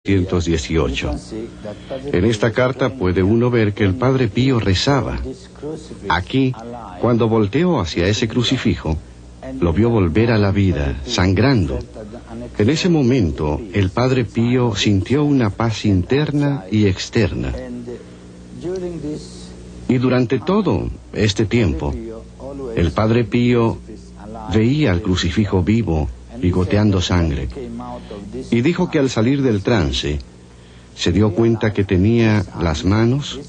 1918. En esta carta puede uno ver que el Padre Pío rezaba. Aquí, cuando volteó hacia ese crucifijo, lo vio volver a la vida, sangrando. En ese momento, el Padre Pío sintió una paz interna y externa. Y durante todo este tiempo, el Padre Pío veía al crucifijo vivo y goteando sangre. Y dijo que al salir del trance, se dio cuenta que tenía las manos,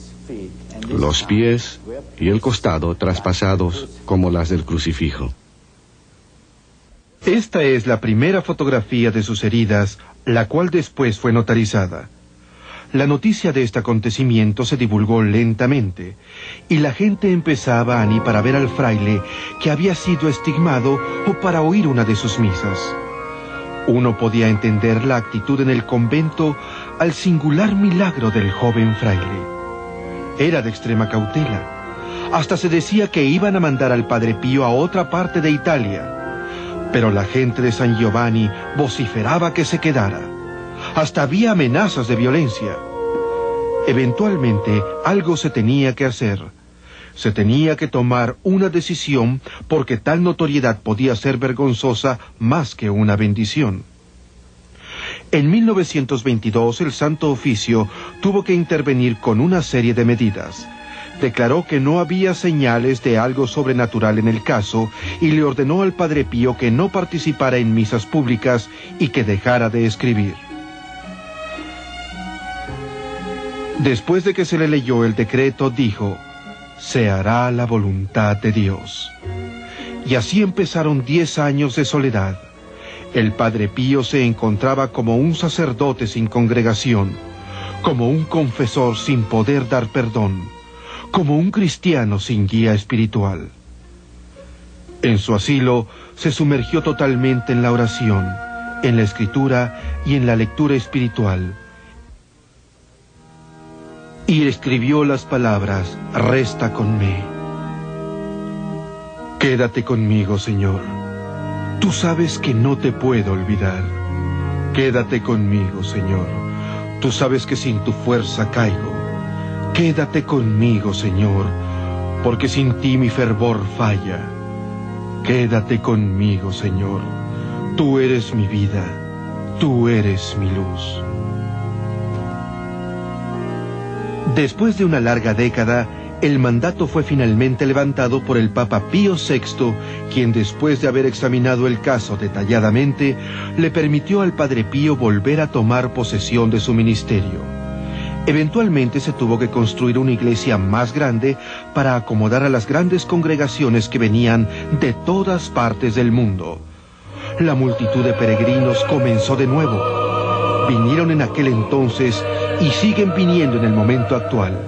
los pies y el costado traspasados como las del crucifijo. Esta es la primera fotografía de sus heridas, la cual después fue notarizada. La noticia de este acontecimiento se divulgó lentamente, y la gente empezaba a ni para ver al fraile que había sido estigmado o para oír una de sus misas. Uno podía entender la actitud en el convento al singular milagro del joven fraile. Era de extrema cautela. Hasta se decía que iban a mandar al Padre Pío a otra parte de Italia. Pero la gente de San Giovanni vociferaba que se quedara. Hasta había amenazas de violencia. Eventualmente, algo se tenía que hacer. Se tenía que tomar una decisión porque tal notoriedad podía ser vergonzosa más que una bendición. En 1922, el Santo Oficio tuvo que intervenir con una serie de medidas. Declaró que no había señales de algo sobrenatural en el caso y le ordenó al Padre Pío que no participara en misas públicas y que dejara de escribir. Después de que se le leyó el decreto, dijo: «Se hará la voluntad de Dios». Y así empezaron 10 años de soledad. El Padre Pío se encontraba como un sacerdote sin congregación, como un confesor sin poder dar perdón, como un cristiano sin guía espiritual. En su asilo se sumergió totalmente en la oración, en la escritura y en la lectura espiritual. Y escribió las palabras: «Resta conmigo. Quédate conmigo, Señor. Tú sabes que no te puedo olvidar. Quédate conmigo, Señor. Tú sabes que sin tu fuerza caigo. Quédate conmigo, Señor, porque sin ti mi fervor falla. Quédate conmigo, Señor. Tú eres mi vida. Tú eres mi luz». Después de una larga década, el mandato fue finalmente levantado por el Papa Pío VI, quien después de haber examinado el caso detalladamente, le permitió al Padre Pío volver a tomar posesión de su ministerio. Eventualmente se tuvo que construir una iglesia más grande para acomodar a las grandes congregaciones que venían de todas partes del mundo. La multitud de peregrinos comenzó de nuevo. Vinieron en aquel entonces y siguen viniendo en el momento actual.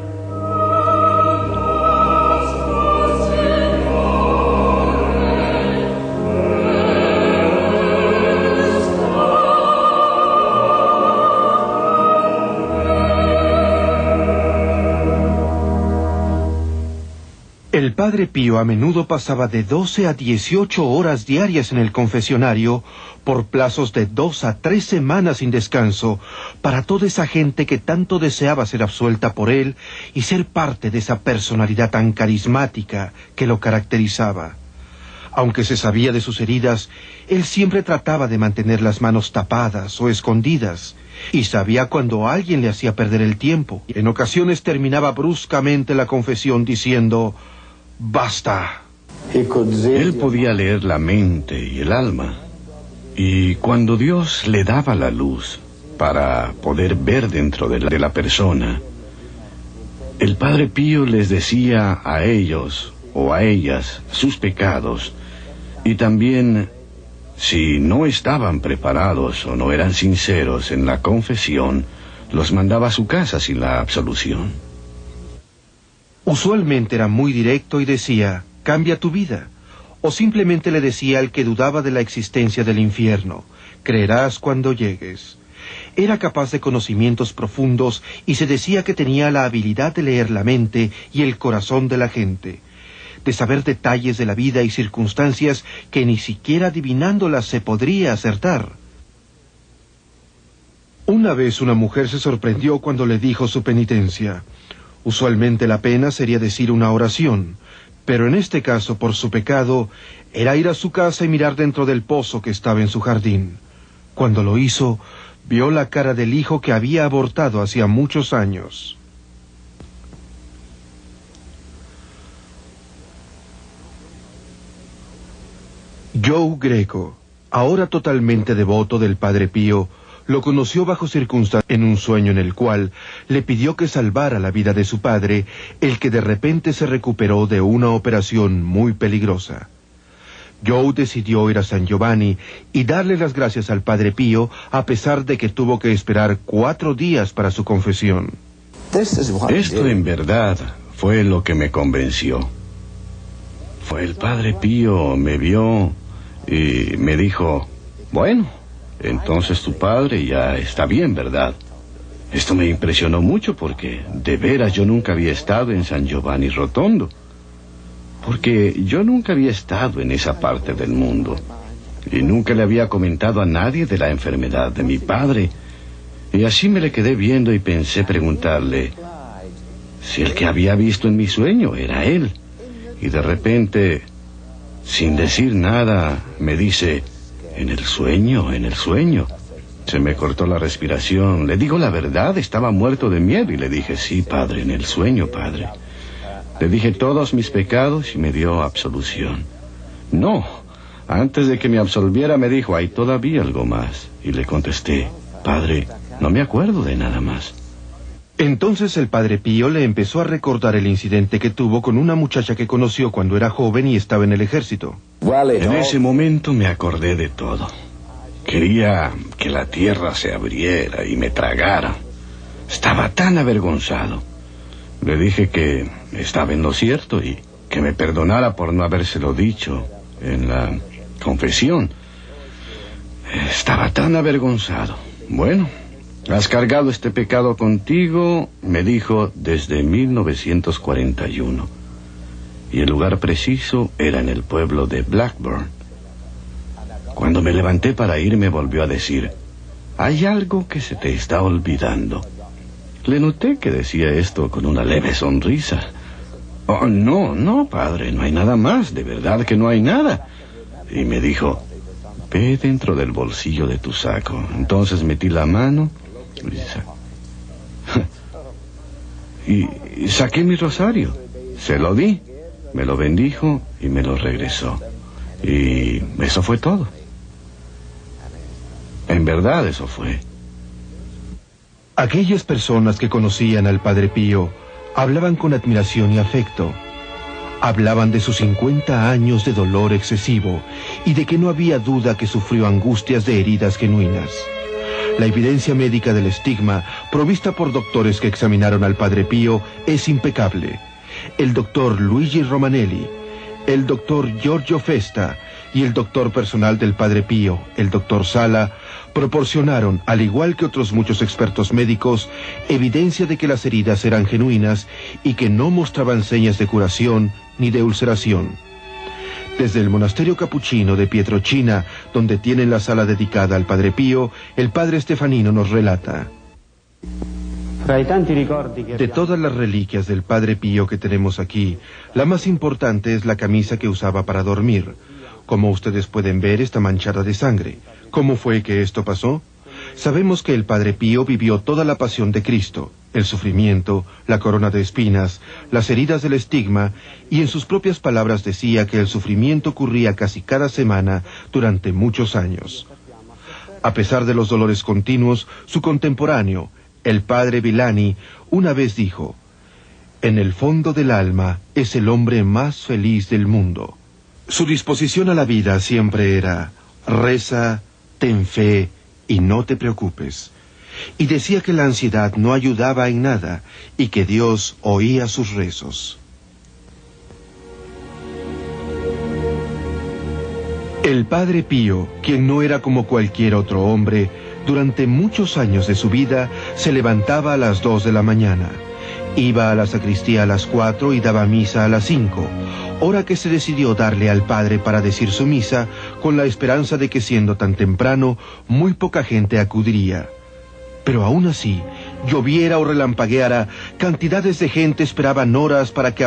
El Padre Pío a menudo pasaba de 12 a 18 horas diarias en el confesionario por plazos de 2 a 3 semanas sin descanso para toda esa gente que tanto deseaba ser absuelta por él y ser parte de esa personalidad tan carismática que lo caracterizaba. Aunque se sabía de sus heridas, él siempre trataba de mantener las manos tapadas o escondidas y sabía cuando alguien le hacía perder el tiempo. En ocasiones terminaba bruscamente la confesión diciendo: «Basta». Él podía leer la mente y el alma, y cuando Dios le daba la luz para poder ver dentro de la persona, el Padre Pío les decía a ellos o a ellas sus pecados, y también, si no estaban preparados o no eran sinceros en la confesión, los mandaba a su casa sin la absolución. Usualmente era muy directo y decía: «Cambia tu vida». O simplemente le decía al que dudaba de la existencia del infierno: «Creerás cuando llegues». Era capaz de conocimientos profundos y se decía que tenía la habilidad de leer la mente y el corazón de la gente, de saber detalles de la vida y circunstancias que ni siquiera adivinándolas se podría acertar. Una vez una mujer se sorprendió cuando le dijo su penitencia. Usualmente la pena sería decir una oración, pero en este caso, por su pecado, era ir a su casa y mirar dentro del pozo que estaba en su jardín. Cuando lo hizo, vio la cara del hijo que había abortado hacía muchos años. Joe Greco, ahora totalmente devoto del Padre Pío, lo conoció bajo circunstancias en un sueño en el cual le pidió que salvara la vida de su padre, el que de repente se recuperó de una operación muy peligrosa. Joe decidió ir a San Giovanni y darle las gracias al Padre Pío, a pesar de que tuvo que esperar 4 días para su confesión. Esto en verdad fue lo que me convenció. Fue el Padre Pío, me vio y me dijo, bueno, entonces tu padre ya está bien, ¿verdad? Esto me impresionó mucho porque de veras yo nunca había estado en San Giovanni Rotondo. Porque yo nunca había estado en esa parte del mundo y nunca le había comentado a nadie de la enfermedad de mi padre. Y así me le quedé viendo y pensé preguntarle si el que había visto en mi sueño era él. Y de repente, sin decir nada, me dice, en el sueño. Se me cortó la respiración. Le digo la verdad, estaba muerto de miedo y le dije, sí, padre, en el sueño, padre. Le dije todos mis pecados y me dio absolución. No, antes de que me absolviera me dijo, hay todavía algo más. Y le contesté, padre, no me acuerdo de nada más. Entonces el Padre Pío le empezó a recordar el incidente que tuvo con una muchacha que conoció cuando era joven y estaba en el ejército. En ese momento me acordé de todo. Quería que la tierra se abriera y me tragara. Estaba tan avergonzado. Le dije que estaba en lo cierto y que me perdonara por no habérselo dicho en la confesión. Estaba tan avergonzado. Bueno, has cargado este pecado contigo, me dijo, desde 1941. Y el lugar preciso era en el pueblo de Blackburn. Cuando me levanté para irme volvió a decir, hay algo que se te está olvidando. Le noté que decía esto con una leve sonrisa. Oh, no, padre, no hay nada más, de verdad que no hay nada. Y me dijo, ve dentro del bolsillo de tu saco. Entonces metí la mano y saqué mi rosario. Se lo di, me lo bendijo y me lo regresó. Y eso fue todo. En verdad eso fue. Aquellas personas que conocían al Padre Pío hablaban con admiración y afecto. Hablaban de sus 50 años de dolor excesivo y de que no había duda que sufrió angustias de heridas genuinas. La evidencia médica del estigma, provista por doctores que examinaron al Padre Pío, es impecable. El doctor Luigi Romanelli, el doctor Giorgio Festa y el doctor personal del Padre Pío, el doctor Sala, proporcionaron, al igual que otros muchos expertos médicos, evidencia de que las heridas eran genuinas y que no mostraban señas de curación ni de ulceración. Desde el monasterio capuchino de Pietrelcina, donde tienen la sala dedicada al Padre Pío, el padre Stefanino nos relata. De todas las reliquias del Padre Pío que tenemos aquí, la más importante es la camisa que usaba para dormir. Como ustedes pueden ver, está manchada de sangre. ¿Cómo fue que esto pasó? Sabemos que el Padre Pío vivió toda la pasión de Cristo, el sufrimiento, la corona de espinas, las heridas del estigma, y en sus propias palabras decía que el sufrimiento ocurría casi cada semana durante muchos años. A pesar de los dolores continuos, su contemporáneo, el Padre Villani, una vez dijo, en el fondo del alma es el hombre más feliz del mundo. Su disposición a la vida siempre era, reza, ten fe y no te preocupes. Y decía que la ansiedad no ayudaba en nada y que Dios oía sus rezos. El Padre Pío, quien no era como cualquier otro hombre, durante muchos años de su vida se levantaba a las 2 de la mañana. Iba a la sacristía a las 4 y daba misa a las 5, hora que se decidió darle al Padre para decir su misa, con la esperanza de que siendo tan temprano, muy poca gente acudiría. Pero aún así, lloviera o relampagueara, cantidades de gente esperaban horas para que